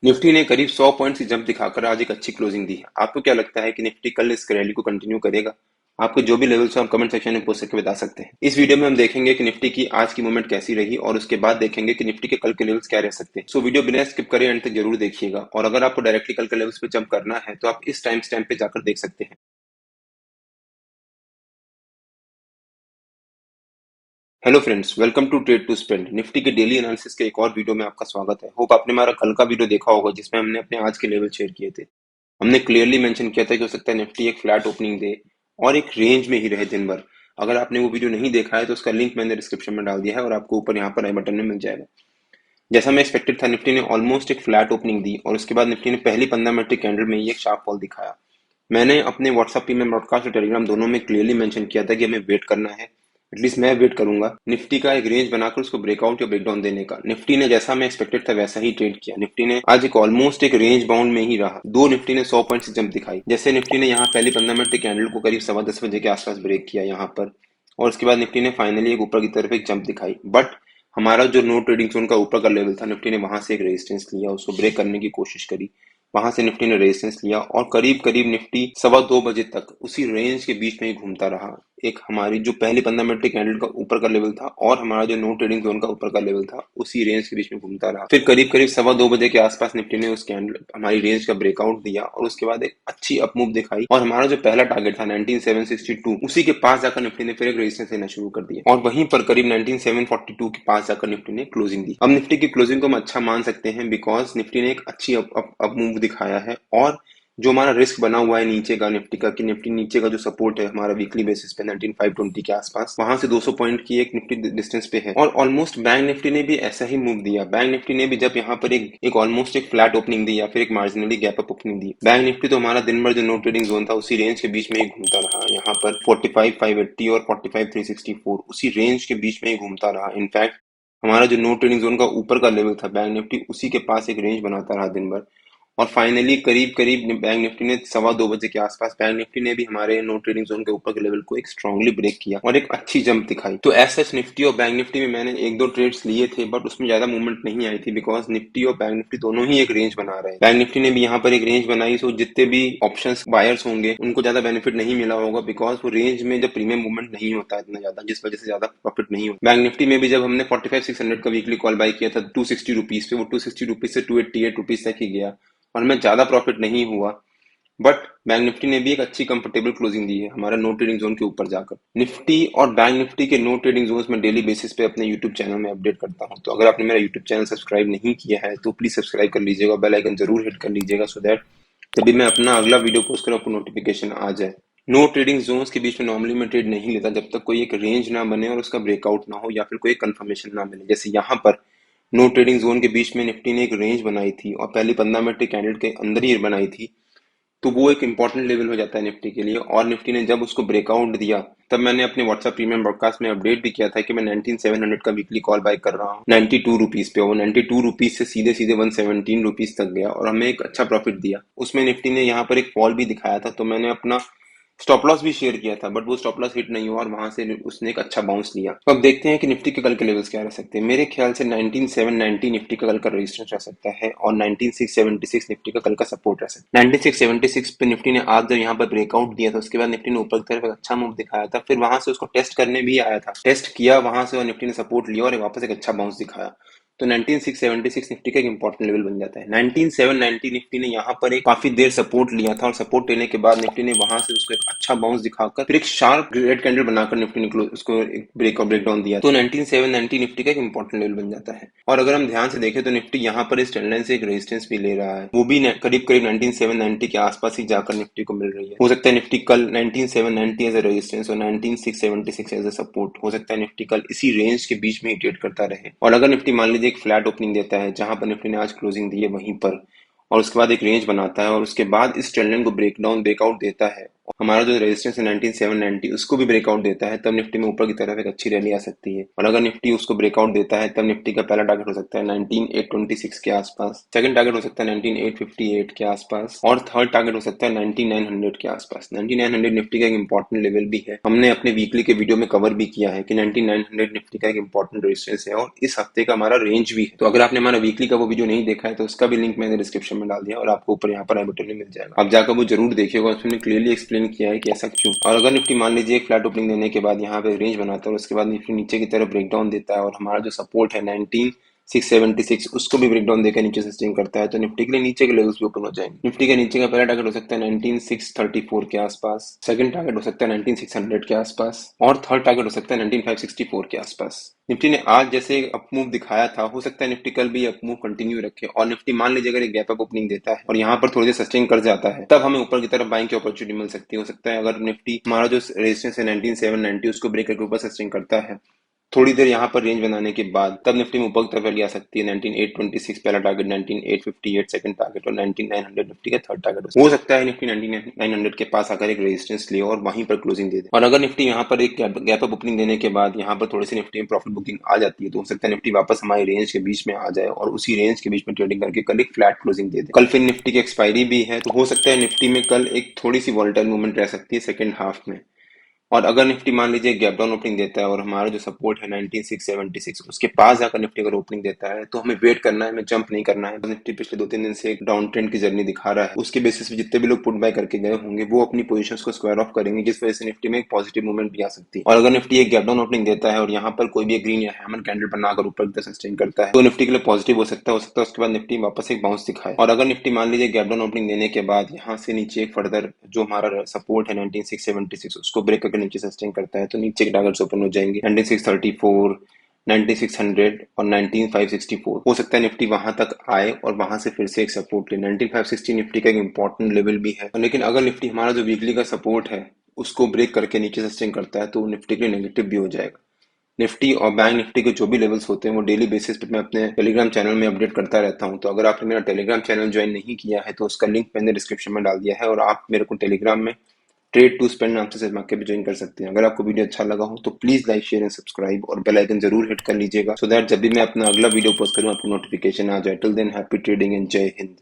Nifty ने करीब 100 points की जंप दिखाकर आज एक अच्छी क्लोजिंग दी है। आपको क्या लगता है कि निफ्टी कल इस रैली को कंटिन्यू करेगा? आपको जो भी लेवल्स हो आप कमेंट सेक्शन में पूछ करके बता सकते हैं। इस वीडियो में हम देखेंगे कि निफ्टी की आज की मूवमेंट कैसी रही और उसके बाद देखेंगे कि निफ्टी के कल के लेवल्स क्या रह सकते हैं। सो वीडियो बिना स्किप करे एंड तक जरूर देखिएगा और अगर आपको डायरेक्टली कल के लेवल्स पे जंप करना है तो आप इस टाइम स्टैम्प पे जाकर देख सकते हैं। Hello friends, welcome to trade to spend. Nifty के डेली एनालिसिस के एक और वीडियो में आपका स्वागत है। होप आपने हमारा कल का वीडियो देखा होगा जिसमें हमने अपने आज के लेवल शेयर किए थे। हमने क्लियरली मेंशन किया था कि हो सकता है निफ्टी एक फ्लैट ओपनिंग दे और एक रेंज में ही रहे दिन भर। अगर आपने वो वीडियो नहीं देखा है तो उसका लिंक मैंने डिस्क्रिप्शन में डाल दिया है और आपको ऊपर यहाँ पर आई बटन में मिल जाएगा। जैसा मैं एक्सपेक्टेड था, निफ्टी ने ऑलमोस्ट एक फ्लैट ओपनिंग दी और उसके बाद निफ्टी ने पहली 15 मिनट की कैंडल में ही एक शार्प फॉल दिखाया। मैंने अपने व्हाट्सएप पे में ब्रॉडकास्ट और टेलीग्राम दोनों में क्लियरली मेंशन किया था कि हमें वेट करना है। एटलीस्ट मैं वेट करूंगा निफ्टी का एक रेंज बनाकर उसको ब्रेकआउट या ब्रेकडाउन देने का। निफ्टी ने जैसा मैं एक्सपेक्टेड था वैसा ही ट्रेड किया। निफ्टी ने आज एक ऑलमोस्ट एक रेंज बाउंड में ही रहा। दो निफ्टी ने 100 पॉइंट्स की जंप दिखाई। जैसे निफ्टी ने यहाँ पहली 15 मिनट की कैंडल को करीब 10:15 बजे के आसपास ब्रेक किया यहाँ पर, और उसके बाद निफ्टी ने फाइनली एक ऊपर की तरफ एक जंप दिखाई। बट हमारा जो नो ट्रेडिंग जोन का ऊपर का लेवल था, निफ्टी ने वहां से एक रेजिस्टेंस लिया, उसको ब्रेक करने की कोशिश करी। वहां से निफ्टी ने रेजिस्टेंस लिया और करीब करीब निफ्टी 2:15 बजे तक उसी रेंज के बीच में ही घूमता रहा। एक हमारी जो पहले 15 मिनट के कैंडल का ऊपर का लेवल था और हमारा जो नो ट्रेडिंग जोन का ऊपर का लेवल था, उसी रेंज के बीच में घूमता रहा। फिर करीब करीब 2:15 बजे के आसपास निफ्टी ने उस कैंडल हमारी रेंज का ब्रेकआउट दिया और उसके बाद एक अच्छी अपमूव दिखाई और हमारा जो पहला टारगेट था 19762, उसी के पास जाकर निफ्टी ने फिर एक रेजिस्टेंस लेना शुरू कर दिया और वहीं पर करीब 19742 के पास जाकर निफ्टी ने क्लोजिंग दी। अब निफ्टी की क्लोजिंग को हम अच्छा मान सकते हैं बिकॉज निफ्टी ने एक अच्छी अप मूव दिखाया है और जो हमारा रिस्क बना हुआ है नीचे का निफ्टी का, कि निफ्टी नीचे का जो सपोर्ट है हमारा वीकली बेसिस पे 19520 के आसपास, वहां से 200 पॉइंट की एक निफ्टी डिस्टेंस पे है। और ऑलमोस्ट बैंक निफ्टी ने भी ऐसा ही मूव दिया। बैंक निफ्टी ने भी जब यहाँ पर एक ऑलमोस्ट एक फ्लैट ओपनिंग दी या फिर एक मार्जिनली गैप अप ओपनिंग दी, बैंक निफ्टी तो हमारा दिन भर जो नो ट्रेडिंग जोन था उसी रेंज के बीच में ही घूमता रहा। यहाँ पर 45580 और 45364 उसी रेंज के बीच में ही घूमता रहा। इनफैक्ट हमारा जो नो ट्रेडिंग जोन का ऊपर का लेवल था, बैंक निफ्टी उसी के पास एक रेंज बनाता रहा दिन भर। और फाइनली करीब करीब बैंक निफ्टी ने 2:15 बजे के आसपास बैंक निफ्टी ने भी हमारे नो ट्रेडिंग जोन के ऊपर के लेवल को एक स्ट्रांगली ब्रेक किया और एक अच्छी जंप दिखाई। तो ऐसा निफ्टी और बैंक निफ्टी में मैंने एक दो ट्रेड्स लिए थे बट उसमें ज्यादा मूवमेंट नहीं आई थी बिकॉज निफ्टी और बैंक निफ्टी दोनों ही एक रेंज बना रहे हैं। बैंक निफ्टी ने भी यहाँ पर एक रेंज बनाई, सो जितने भी ऑप्शंस बायर्स होंगे उनको ज्यादा बेनिफिट नहीं मिला होगा बिकॉज वो रेंज में जब प्रीमियम मूवमेंट नहीं होता इतना ज्यादा, जिस वजह से ज्यादा प्रॉफिट नहीं होता। बैंक निफ्टी में भी जब हमने 45,600 का वीकली कॉल बाय किया था 260 रुपीज पे, वो 260 रुपीज से 288 रुपीज तक ही गया और हमें ज्यादा प्रॉफिट नहीं हुआ। बट बैंक निफ्टी ने भी एक अच्छी कंफर्टेबल क्लोजिंग दी है हमारा नो ट्रेडिंग जोन के ऊपर जाकर। निफ्टी और बैंक निफ्टी के नो ट्रेडिंग जोन्स में डेली बेसिस पे अपने यूट्यूब चैनल में अपडेट करता हूं। तो अगर आपने मेरा यूट्यूब चैनल सब्सक्राइब नहीं किया है तो प्लीज सब्सक्राइब कर लीजिएगा, बेल आइकन जरूर हिट कर लीजिएगा सो दैट जब भी मैं अपना अगला वीडियो पोस्ट करूं आपको नोटिफिकेशन आ जाए। नो ट्रेडिंग जोन्स के बीच में नॉर्मली मैं ट्रेड नहीं लेता जब तक कोई एक रेंज ना बने और उसका ब्रेकआउट ना हो या फिर कोई कंफर्मेशन ना मिले। जैसे यहाँ पर नो ट्रेडिंग जोन के बीच में निफ्टी ने एक रेंज बनाई थी और पहली 15 मिनट के कैंडल के अंदर ही बनाई थी, तो वो एक इंपॉर्टेंट लेवल हो जाता है निफ्टी के लिए। और निफ्टी ने जब उसको ब्रेकआउट दिया तब मैंने अपने व्हाट्सएप प्रीमियम ब्रॉडकास्ट में अपडेट भी किया था कि मैं 19700 का वीकली कॉल बाय कर रहा हूँ 92 रुपीज पे। वो 92 रुपीज से सीधे सीधे 117 रुपीज तक गया और हमें एक अच्छा प्रॉफिट दिया। उसमें निफ्टी ने यहाँ पर एक फॉल भी दिखाया था तो मैंने अपना स्टॉप लॉस भी शेयर किया था बट वो स्टॉप लॉस हिट नहीं हुआ और वहां से उसने एक अच्छा बाउंस लिया। तो अब देखते हैं कि निफ्टी के कल के लेवल्स क्या रह सकते हैं। मेरे ख्याल से 19790 निफ्टी का कल का रेजिस्टेंस रह सकता है और 19676 निफ्टी का कल का सपोर्ट रह सकता है। 9676 पे निफ्टी ने आज जब यहाँ पर ब्रेकआउट दिया था उसके बाद निफ्टी ने ऊपर की तरफ एक अच्छा मूव दिखाया था, फिर वहां से उसको टेस्ट करने भी आया था, टेस्ट किया वहां से और निफ्टी ने सपोर्ट लिया और वापस एक अच्छा बाउंस दिखाया। तो 19676 निफ्टी का एक इंपॉर्टेंट लेवल बन जाता है। 19790 निफ्टी ने यहाँ पर एक काफी देर सपोर्ट लिया था और सपोर्ट लेने के बाद निफ्टी ने वहां से उसको एक अच्छा बाउंस दिखाकर फिर एक शार्प रेड कैंडल बनाकर निफ्टी ने उसको एक ब्रेकडाउन दिया। तो 19790 निफ्टी का एक इंपॉर्टेंट लेवल बन जाता है। और अगर हम ध्यान से देखें तो निफ्टी यहाँ पर इस ट्रेंड लाइन से एक रेजिस्टेंस भी ले रहा है, वो भी करीब करीब 19790 के आसपास ही जाकर निफ्टी को मिल रही है। हो सकता है निफ्टी कल 19790 एज ए रेजिस्टेंस और 19676 एज ए सपोर्ट, हो सकता है निफ्टी कल इसी रेंज के बीच में ही ट्रेड करता रहे। और अगर निफ्टी मान लीजिए एक फ्लैट ओपनिंग देता है जहां पर निफ्टी ने आज क्लोजिंग दी है वहीं पर, और उसके बाद एक रेंज बनाता है और उसके बाद इस ट्रेंड लाइन को ब्रेकआउट देता है हमारा जो रेजिस्टेंस है 19790 उसको भी ब्रेकआउट देता है, तब निफ्टी में ऊपर की तरफ एक अच्छी रैली आ सकती है। और अगर निफ्टी उसको ब्रेकआउट देता है तब निफ्टी का पहला टारगेट हो सकता है 19826 के आसपास, सेकंड टारगेट हो सकता है 19858 के आसपास, और थर्ड टारगेट हो सकता है 19900 के आसपास। 19900 निफ्टी का एक इंपॉर्टेंट लेवल भी है, हमने अपने वीकली के वीडियो में कवर भी किया है कि 19900 निफ्टी का एक इंपॉर्टेंट रेजिस्टेंस है और इस हफ्ते का हमारा रेंज भी है। तो अगर आपने हमारा वीकली का वो वीडियो नहीं देखा है तो उसका भी लिंक मैंने डिस्क्रिप्शन में डाल दिया और आपको ऊपर यहाँ पर आई बटन में मिल जाएगा, आप जाकर वो जरूर देखिएगा। उसमें क्लियरली एक्सप्लेन किया है कि ऐसा क्यों। और अगर निफ्टी मान लीजिए एक फ्लैट ओपनिंग देने के बाद यहाँ पे रेंज बनाता है और उसके बाद निफ्टी नीचे की तरफ ब्रेकडाउन देता है और हमारा जो सपोर्ट है 19676 उसको भी ब्रेकडाउन देकर नीचे सस्टेन करता है, तो निफ्टी के लिए नीचे के लेवल्स भी ओपन हो जाएंगे। निफ्टी के नीचे का पहला टारगेट हो सकता है 19634 के आसपास, सेकंड टारगेट हो सकता है 19600 के आसपास, और थर्ड टारगेट हो सकता है 19564 के आसपास। निफ्टी ने आज जैसे अप मूव दिखाया था, हो सकता है निफ्टी कल भी अप मूव कंटिन्यू रखे और निफ्टी मान लीजिए अगर एक गैप अप ओपनिंग देता है और यहाँ पर थोड़ी देर सस्टेन कर जाता है, तब हमें ऊपर की तरफ बाइंग की अपॉर्चुनिटी मिल सकती है। हो सकता है अगर निफ्टी हमारा जो रेजिस्टेंस है 19790 उसको ब्रेक करके ऊपर सस्टेन करता है, थोड़ी देर यहाँ पर रेंज बनाने के बाद तब निफ्टी में ऊपर की तरफ रैली आ सकती है। 19826 पहला टारगेट, 19858 सेकंड टारगेट और 19900 निफ्टी का थर्ड टारगेट हो सकता है। निफ्टी 19900 के पास आकर एक रेजिस्टेंस ले और वहीं पर क्लोजिंग दे दे। और अगर निफ्टी यहाँ पर एक गैप अप ओपनिंग देने के बाद यहाँ पर थोड़ी सी निफ्टी में प्रॉफिट बुकिंग आ जाती है, तो हो सकता है निफ्टी वापस हमारे रेंज के बीच में आ जाए और उसी रेंज के बीच में ट्रेडिंग करके कल एक फ्लैट क्लोजिंग दे दे। कल फिर निफ्टी की एक्सपायरी भी है, तो हो सकता है निफ्टी में कल एक थोड़ी सी वॉलेटाइल मूवमेंट रह सकती है सेकंड हाफ में। और अगर निफ्टी मान लीजिए गैप डाउन ओपनिंग देता है और हमारा जो सपोर्ट है 19676 उसके पास जाकर निफ्टी अगर ओपनिंग देता है, तो हमें वेट करना है, हमें जंप नहीं करना है। निफ्टी पिछले 2-3 दिन से एक डाउन ट्रेंड की जर्नी दिखा रहा है, उसके बेसिस पे जितने भी लोग पुट बाय करके गए होंगे वो अपनी पोजीशंस को स्क्वायर ऑफ करेंगे, जिस वजह से निफ्टी में एक पॉजिटिव मूवमेंट भी आ सकती है। और अगर निफ्टी एक गैप डाउन ओपनिंग देता है और यहाँ पर कोई भी ग्रीन या हैमर कैंडल बनाकर ऊपर की तरफ सस्टेन करता है, तो निफ्टी के लिए पॉजिटिव हो सकता है उसके बाद निफ्टी वापस एक बाउंस दिखाए। और अगर निफ्टी मान लीजिए गैप डाउन ओपनिंग देने के बाद यहाँ से नीचे एक फर्दर जो हमारा सपोर्ट है 19676 उसको ब्रेक करके नीचे सस्टेन करता है, तो नीचे के टारगेट्स ओपन हो जाएंगे 19634, 9600 और 19564। हो सकता है निफ्टी वहां तक आए और वहां से फिर से एक सपोर्ट ले। 19560 निफ्टी का एक इंपॉर्टेंट लेवल भी है, लेकिन अगर निफ्टी हमारा जो वीकली का सपोर्ट है उसको ब्रेक करके नीचे सस्टेन करता है तो निफ्टी के लिए नेगेटिव भी हो जाएगा। निफ्टी और बैंक निफ्टी के जो भी लेवल्स होते हैं वो डेली बेसिस पे मैं अपने टेलीग्राम चैनल में अपडेट करता रहता हूं, तो अगर आपने मेरा टेलीग्राम चैनल ज्वाइन नहीं किया है तो उसका लिंक मैंने डिस्क्रिप्शन में डाल दिया है और आप मेरे को टेलीग्राम में ट्रेड टू स्पेंड नाम से के भी ज्वाइन कर सकते हैं। अगर आपको वीडियो अच्छा लगा हो तो please like share and subscribe और बेल आइकन जरूर हिट कर लीजिएगा, सो दैट जब भी मैं अपना अगला वीडियो पोस्ट करूं आपको नोटिफिकेशन आ जाए। Till than happy trading and जय हिंद।